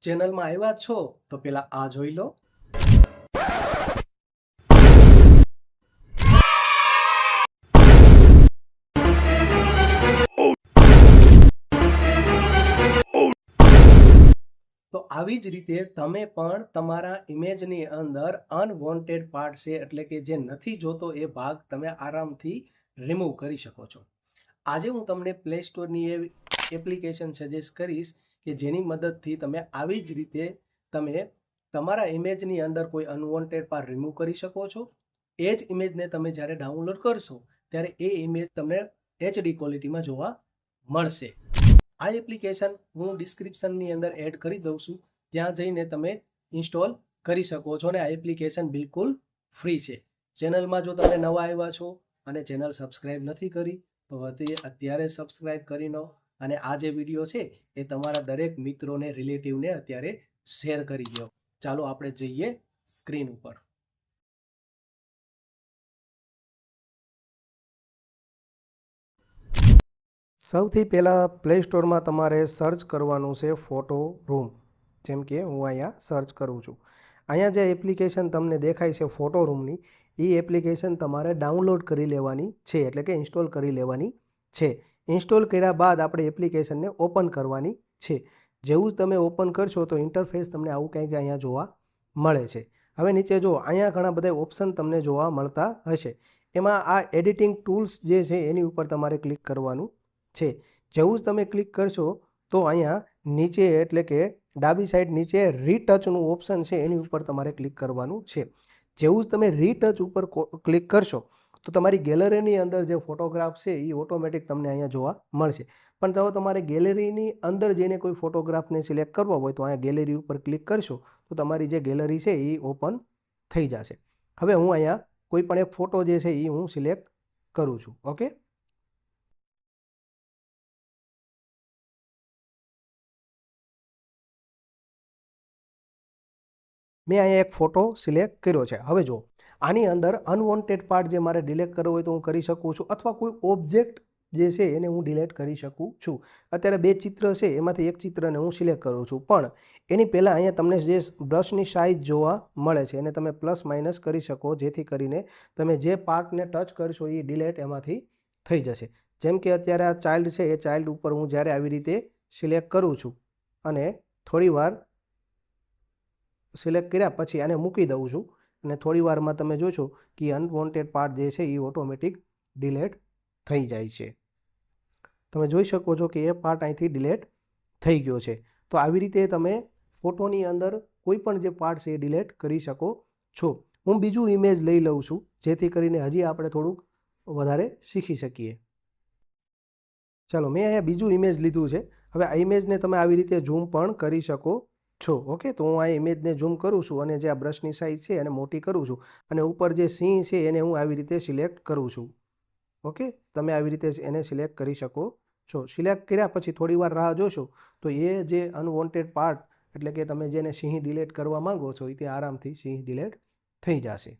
ચેનલમાં આવ્યા છો તો પેલા આ જોઈ લો। તો આવી જ રીતે તમે પણ તમારા ઇમેજની અંદર અનવોન્ટેડ પાર્ટ છે એટલે કે જે નથી જોતો એ ભાગ તમે આરામથી રિમૂવ કરી શકો છો। આજે હું તમને પ્લે સ્ટોરની એપ્લિકેશન સજેસ્ટ કરીશ કે જેની મદદથી તમે આવી જ રીતે તમે તમારા ઇમેજની અંદર કોઈ અનવોન્ટેડ પાર્ટ રિમૂવ કરી શકો છો। એ જ ઇમેજને તમે જ્યારે ડાઉનલોડ કરશો ત્યારે એ ઇમેજ તમને HD ક્વોલિટીમાં જોવા મળશે। આ એપ્લિકેશન હું ડિસ્ક્રિપ્શનની અંદર એડ કરી દઉં છું, ત્યાં જઈને તમે ઇન્સ્ટોલ કરી શકો છો અને આ એપ્લિકેશન બિલકુલ ફ્રી છે। ચેનલમાં જો તમે નવા આવ્યા છો અને ચેનલ સબસ્ક્રાઈબ નથી કરી તો અત્યારે સબસ્ક્રાઈબ કરી લો અને આ જે વિડીયો છે એ તમારા દરેક મિત્રોને રિલેટિવને અત્યારે શેર કરી દો। ચાલો આપણે જઈએ સ્ક્રીન ઉપર। સૌથી પહેલાં પ્લે સ્ટોરમાં તમારે સર્ચ કરવાનું છે ફોટો રૂમ। જેમ કે હું અહીંયા સર્ચ કરું છું, અહીંયા જે એપ્લિકેશન તમને દેખાય છે ફોટો રૂમની, એ એપ્લિકેશન તમારે ડાઉનલોડ કરી લેવાની છે, એટલે કે ઇન્સ્ટોલ કરી લેવાની છે। ઇન્સ્ટોલ કર્યા બાદ આપણે એપ્લિકેશનને ઓપન કરવાની છે। જેવું જ તમે ઓપન કરશો તો ઇન્ટરફેસ તમને આવું કંઈક અહીંયા જોવા મળે છે। હવે નીચે જો અહીંયા ઘણા બધા ઓપ્શન તમને જોવા મળતા હશે, એમાં આ એડિટિંગ ટૂલ્સ જે છે એની ઉપર તમારે ક્લિક કરવાનું છે। જેવું જ તમે ક્લિક કરશો તો અહીંયા નીચે એટલે કે ડાબી સાઈડ નીચે રીટચનું ઓપ્શન છે એની ઉપર તમારે ક્લિક કરવાનું છે। જેવું જ તમે રીટચ ઉપર ક્લિક કરશો તો તમારી ગેલેરીની અંદર જે ફોટોગ્રાફ છે એ ઓટોમેટિક તમને અહીંયા જોવા મળશે। પણ જો તમારે ગેલેરીની અંદર જઈને કોઈ ફોટોગ્રાફને સિલેક્ટ કરવો હોય તો અહીંયા ગેલેરી ઉપર ક્લિક કરશો તો તમારી જે ગેલેરી છે એ ઓપન થઈ જશે। હવે હું અહીંયા કોઈ પણ એક ફોટો જે છે એ હું સિલેક્ટ કરું છું। ઓકે, મેં અહીંયા એક ફોટો સિલેક્ટ કર્યો છે। હવે જો આની અંદર અનવોન્ટેડ પાર્ટ જે મારે ડિલીટ કરવો હોય તો હું કરી શકું છું, અથવા કોઈ ઓબ્જેક્ટ જે છે એને હું ડિલીટ કરી શકું છું। અત્યારે બે ચિત્ર છે, એમાંથી એક ચિત્રને હું સિલેક્ટ કરું છું, પણ એની પહેલાં અહીંયા તમને જે બ્રશની સાઇઝ જોવા મળે છે એને તમે પ્લસ માઇનસ કરી શકો, જેથી કરીને તમે જે પાર્ટને ટચ કરશો એ ડિલીટ એમાંથી થઈ જશે। જેમ કે અત્યારે આ ચાઇલ્ડ છે, એ ચાઇલ્ડ ઉપર હું જ્યારે આવી રીતે સિલેક્ટ કરું છું અને થોડી વાર સિલેક્ટ કર્યા પછી આને મૂકી દઉં છું અને થોડી વારમાં તમે જોશો કે અનવોન્ટેડ પાર્ટ જે છે એ ઓટોમેટિક ડિલીટ થઈ જાય છે। તમે જોઈ શકો છો કે એ પાર્ટ અહીંથી ડિલીટ થઈ ગયો છે। તો આવી રીતે તમે ફોટોની અંદર કોઈ પણ જે પાર્ટ છે એ ડિલીટ કરી શકો છો। હું બીજું ઇમેજ લઈ લઉં છું જેથી કરીને હજી આપણે થોડુંક વધારે શીખી શકીએ। ચાલો, મેં અહીંયા બીજું ઇમેજ લીધું છે। હવે આ ઇમેજને તમે આવી રીતે ઝૂમ પણ કરી શકો છો। ઓકે, તો હું આ ઇમેજને ઝૂમ કરું છું અને જે આ બ્રશની સાઇઝ છે એને મોટી કરું છું અને ઉપર જે સિંહ છે એને હું આવી રીતે સિલેક્ટ કરું છું। ઓકે, તમે આવી રીતે એને સિલેક્ટ કરી શકો છો। સિલેક્ટ કર્યા પછી થોડી વાર રાહ જોશો તો એ જે અનવોન્ટેડ પાર્ટ એટલે કે તમે જેને સિંહ ડિલીટ કરવા માંગો છો એ તે આરામથી સિંહ ડિલીટ થઈ જશે।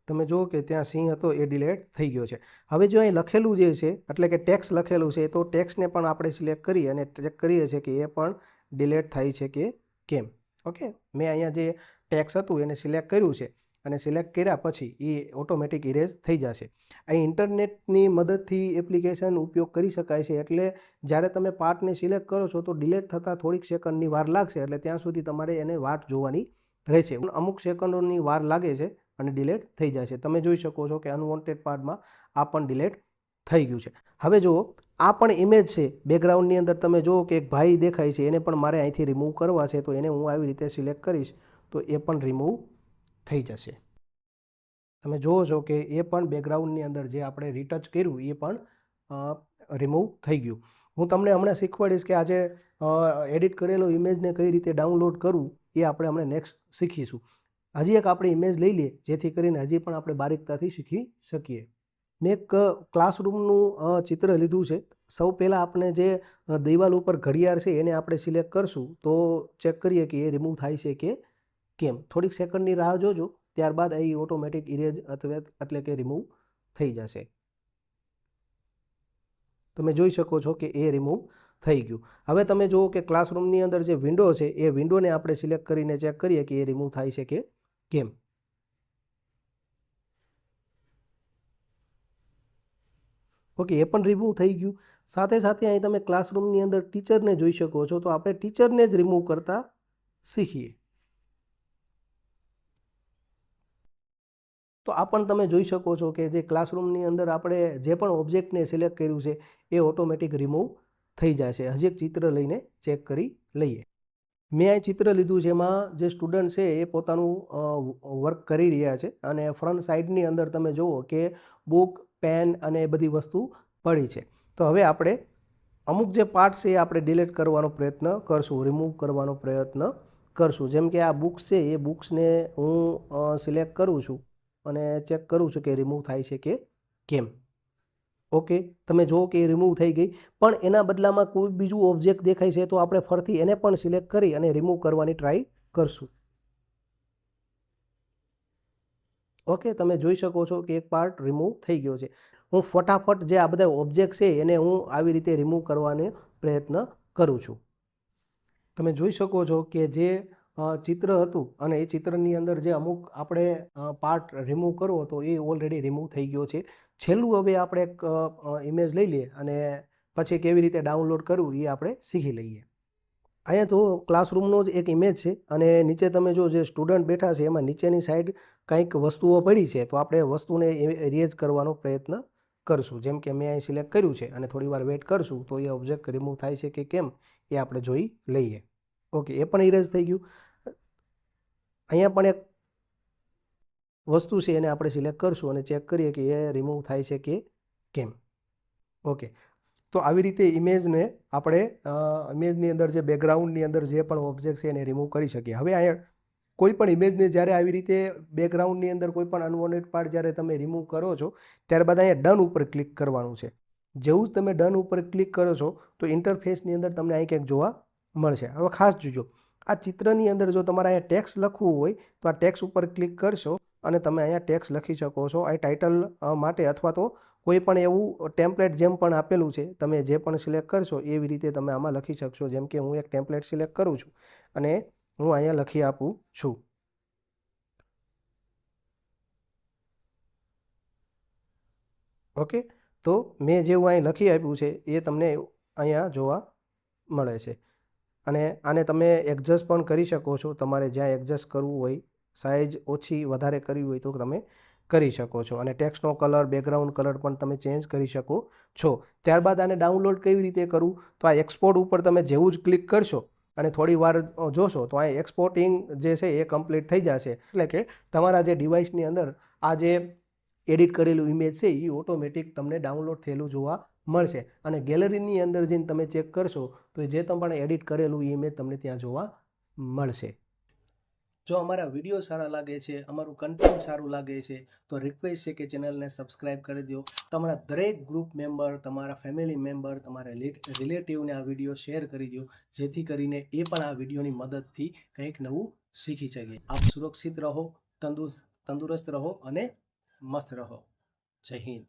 તમે જુઓ કે ત્યાં સિંહ હતો એ ડિલીટ થઈ ગયો છે। હવે જો અહીં લખેલું જે છે એટલે કે ટેક્સ લખેલું છે, તો ટેક્સને પણ આપણે સિલેક્ટ કરી અને ચેક કરીએ છીએ કે એ પણ ડિલીટ થાય છે કે કેમ। ઓકે, મેં અહીંયા જે ટેક્સ હતું એને સિલેક્ટ કર્યું છે અને સિલેક્ટ કર્યા પછી એ ઓટોમેટિક ઇરેઝ થઈ જશે। અહીં ઇન્ટરનેટની મદદથી એપ્લિકેશન ઉપયોગ કરી શકાય છે, એટલે જ્યારે તમે પાર્ટને સિલેક્ટ કરો છો તો ડિલીટ થતાં થોડીક સેકન્ડની વાર લાગશે, એટલે ત્યાં સુધી તમારે એને વાટ જોવાની રહેશે। અમુક સેકન્ડોની વાર લાગે છે અને ડિલીટ થઈ જાય છે। તમે જોઈ શકો છો કે અનવોન્ટેડ પાર્ટમાં આ પણ ડિલીટ થઈ ગયું છે। હવે જુઓ, આ પણ ઇમેજ છે, બેકગ્રાઉન્ડની અંદર તમે જુઓ કે એક ભાઈ દેખાય છે, એને પણ મારે અહીંથી રિમૂવ કરવા છે, તો એને હું આવી રીતે સિલેક્ટ કરીશ તો એ પણ રિમૂવ થઈ જશે। તમે જુઓ છો કે એ પણ બેકગ્રાઉન્ડની અંદર જે આપણે રીટચ કર્યું એ પણ રિમૂવ થઈ ગયું। હું તમને હમણાં શીખવાડીશ કે આજે એડિટ કરેલો ઇમેજને કઈ રીતે ડાઉનલોડ કરવું એ આપણે હમણાં નેક્સ્ટ શીખીશું। હજી એક આપણે ઇમેજ લઈ લઈએ જેથી કરીને હજી પણ આપણે બારીકતાથી શીખી શકીએ। મેં એક ક્લાસરૂમનું ચિત્ર લીધું છે। સૌ પહેલાં આપણે જે દિવાલ ઉપર ઘડિયાળ છે એને આપણે સિલેક્ટ કરશું તો ચેક કરીએ કે એ રિમૂવ થાય છે કે કેમ। થોડીક સેકન્ડની રાહ જોજો, ત્યારબાદ એ ઓટોમેટિક ઇરેજ એટલે કે રિમૂવ થઈ જશે। તમે જોઈ શકો છો કે એ રિમૂવ થઈ ગયું. હવે તમે જુઓ કે ક્લાસરૂમની અંદર જે વિન્ડો છે એ વિન્ડોને આપણે સિલેક્ટ કરીને ચેક કરીએ કે એ રિમૂવ થાય છે કે કેમ. ઓકે, એ પણ રિમૂવ થઈ ગયું. સાથે સાથે અહીં તમે ક્લાસરૂમની અંદર ટીચરને જોઈ શકો છો, તો આપણે ટીચરને જ રિમૂવ કરતા શીખીએ. તો આ પણ તમે જોઈ શકો છો કે જે ક્લાસરૂમની અંદર આપણે જે પણ ઓબ્જેક્ટને સિલેક્ટ કર્યું છે એ ઓટોમેટિક રિમૂવ થઈ જાય છે. હજી એક ચિત્ર લઈને ચેક કરી લઈએ. મેં અહીં ચિત્ર લીધું છે, એમાં જે સ્ટુડન્ટ છે એ પોતાનું વર્ક કરી રહ્યા છે અને ફ્રન્ટ સાઈડની અંદર તમે જુઓ કે બુક, પેન અને એ બધી વસ્તુ પડી છે. તો હવે આપણે અમુક જે પાર્ટ છે એ આપણે ડિલીટ કરવાનો પ્રયત્ન કરશું, રિમૂવ કરવાનો પ્રયત્ન કરશું. જેમ કે આ બુક્સ છે, એ બુક્સને હું સિલેક્ટ કરું છું અને ચેક કરું છું કે રિમૂવ થાય છે કે કેમ. ઓકે, તમે જુઓ કે એ રિમૂવ થઈ ગઈ, પણ એના બદલામાં કોઈ બીજું ઓબ્જેક્ટ દેખાય છે તો આપણે ફરીથી એને પણ સિલેક્ટ કરી અને રિમૂવ કરવાની ટ્રાય કરશું. ઓકે, તમે જોઈ શકો છો કે એક પાર્ટ રિમૂવ થઈ ગયો છે. હું ફટાફટ જે આ બધા ઓબ્જેક્ટ છે એને હું આવી રીતે રિમૂવ કરવાનો પ્રયત્ન કરું છું. તમે જોઈ શકો છો કે જે ચિત્ર હતું અને એ ચિત્રની અંદર જે અમુક આપણે પાર્ટ રિમૂવ કરવો હતો એ ઓલરેડી રિમૂવ થઈ ગયો છે. છેલ્લું હવે આપણે એક ઇમેજ લઈ લઈએ અને પછી કેવી રીતે ડાઉનલોડ કરવું એ આપણે શીખી લઈએ. અહીંયા તો ક્લાસરૂમનો જ એક ઇમેજ છે અને નીચે તમે જો જે સ્ટુડન્ટ બેઠા છે એમાં નીચેની સાઈડ કંઈક વસ્તુઓ પડી છે, તો આપણે વસ્તુને ઇરેઝ કરવાનો પ્રયત્ન કરશું. જેમ કે મેં અહીં સિલેક્ટ કર્યું છે અને થોડી વાર વેઇટ કરશું તો એ ઓબ્જેક્ટ રિમૂવ થાય છે કે કેમ એ આપણે જોઈ લઈએ. ઓકે, એ પણ ઇરેઝ થઈ ગયું. અહીંયા પણ એક વસ્તુ છે એને આપણે સિલેક્ટ કરશું અને ચેક કરીએ કે એ રિમૂવ થાય છે કે કેમ. ઓકે, તો આવી રીતે ઇમેજને આપણે ઇમેજની અંદર જે બેકગ્રાઉન્ડની અંદર જે પણ ઓબ્જેક્ટ છે એને રિમૂવ કરી શકીએ. હવે અહીંયા કોઈ પણ ઇમેજને જ્યારે આવી રીતે બેકગ્રાઉન્ડની અંદર કોઈ પણ અનવોન્ટેડ પાર્ટ જ્યારે તમે રિમૂવ કરો છો ત્યારબાદ અહીંયા ડન ઉપર ક્લિક કરવાનું છે. જેવું જ તમે ડન ઉપર ક્લિક કરો છો તો ઇન્ટરફેસની અંદર તમને અહીં કંઈક જોવા મળશે. હવે ખાસ જોજો, આ ચિત્રની અંદર જો તમારે અહીંયા ટેક્સ લખવું હોય તો આ ટેક્સ ઉપર ક્લિક કરશો અને તમે અહીંયા ટેક્સ લખી શકો છો. આ ટાઇટલ માટે અથવા તો કોઈ પણ એવું ટેમ્પલેટ જેમ પણ આપેલું છે તમે જે પણ સિલેક્ટ કરશો એવી રીતે તમે આમાં લખી શકશો. જેમ કે હું એક ટેમ્પલેટ સિલેક્ટ કરું છું અને હું અહીંયા લખી આપું છું. ઓકે, તો મેં જેવું અહીં લખી આપ્યું છે એ તમને અહીંયા જોવા મળે છે. અને આને તમે એડજસ્ટ પણ કરી શકો છો. તમારે જ્યાં એડજસ્ટ કરવું હોય, સાઇઝ ઓછી વધારે કરવી હોય તો તમે કરી શકો છો. અને ટેક્સ્ટનો કલર, બેકગ્રાઉન્ડ કલર પણ તમે ચેન્જ કરી શકો છો. ત્યારબાદ આને ડાઉનલોડ કેવી રીતે કરવું, તો આ એક્સપોર્ટ ઉપર તમે જેવું જ ક્લિક કરશો અને થોડી વાર જોશો તો આ એક્સપોર્ટિંગ જે છે એ કમ્પ્લીટ થઈ જશે. એટલે કે તમારા જે ડિવાઇસની અંદર આ જે એડિટ કરેલું ઇમેજ છે એ ઓટોમેટિક તમને ડાઉનલોડ થયેલું જોવા મળશે. અને ગેલેરીની અંદર જઈને તમે ચેક કરશો તો જે તમે એડિટ કરેલું ઇમેજ તમને ત્યાં જોવા મળશે. જો અમારા વિડીયો સારા લાગે છે, અમારું કન્ટેન્ટ સારું લાગે છે તો રિક્વેસ્ટ છે કે ચેનલને સબસ્ક્રાઈબ કરી દો. તમારા દરેક ગ્રુપ મેમ્બર, તમારા ફેમિલી મેમ્બર, તમારા રિલેટિવને આ વિડીયો શેર કરી દો, જેથી કરીને એ પણ આ વિડીયોની મદદથી કંઈક નવું શીખી શકે. આપ સુરક્ષિત રહો, તંદુરસ્ત રહો અને મસ્ત રહો. જય હિન્દ.